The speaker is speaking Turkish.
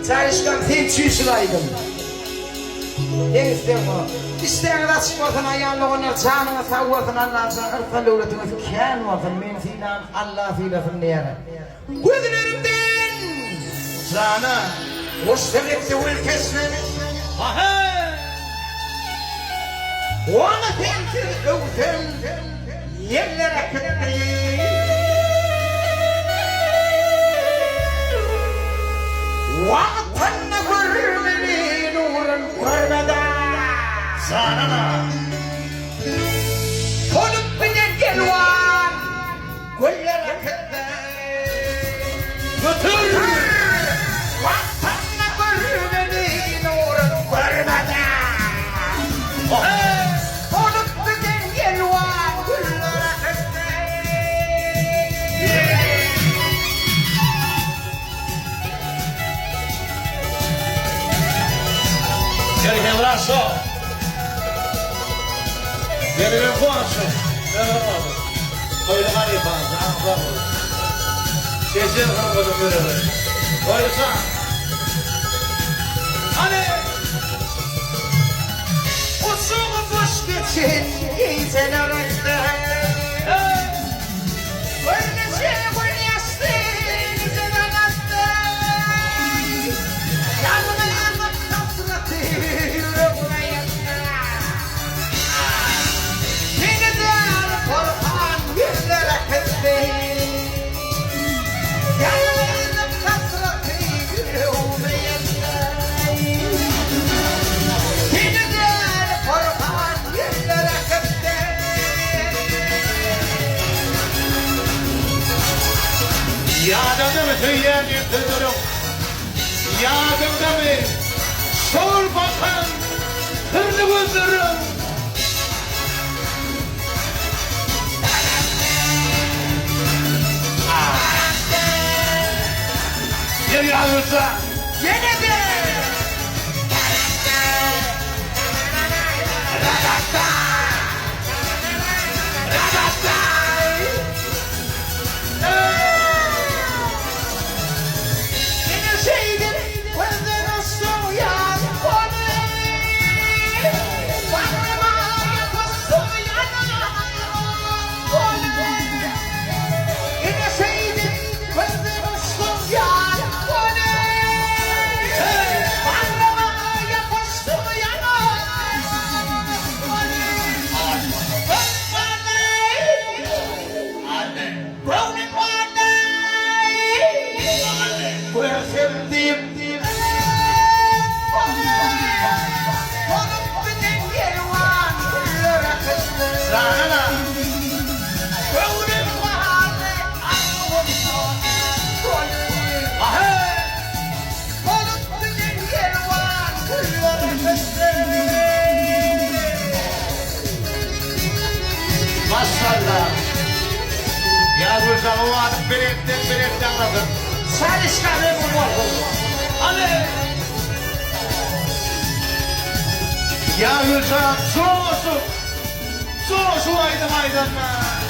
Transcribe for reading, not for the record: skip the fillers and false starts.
Çalışkan sen çüşülaydın. Ne istiyorsun o? İsteyen de çıkmasın ayağınla oynar, canına savursun Allah'ın ırkı lüğretiniz kân olsun, min filan, Allah filasın diyene. Gözlerimden sana hoşlanıptı ülkesini. Ona temsil öğütün yerlere kıttı. Vatanına görmeli nurun görmeden. Sana Konup bile gelvan Göllere kıttı. Götür vatanına görmeli nurun görmeden. Konup bile gelvan Göllere kıttı. Quero lembrar só. Quero ver quanto. Olha o Maribas, vamos. Geçelim hanımefendi böyle. Olha só. Hadi. Uçuğu boş geçin giyselerinde. Böylece güneşti güzelanattı. Yanına kasreti yüreğine yattı. Yeniden korkan yüzlere kıttı. Yanına kasreti yüreğine yattı. Yeniden korkan yüzlere kıttı. Yağda mı tüyen yıkılırım? Yağda mı? Sor bakan hırlı bıldırım. Gel yağırsa. Yeniden. Maşallah. Yağırsa o adım biretten bakın. Çalışkanı bu var. Hadi. Yağırsa su olsun. Su olsun aydın aydınlar.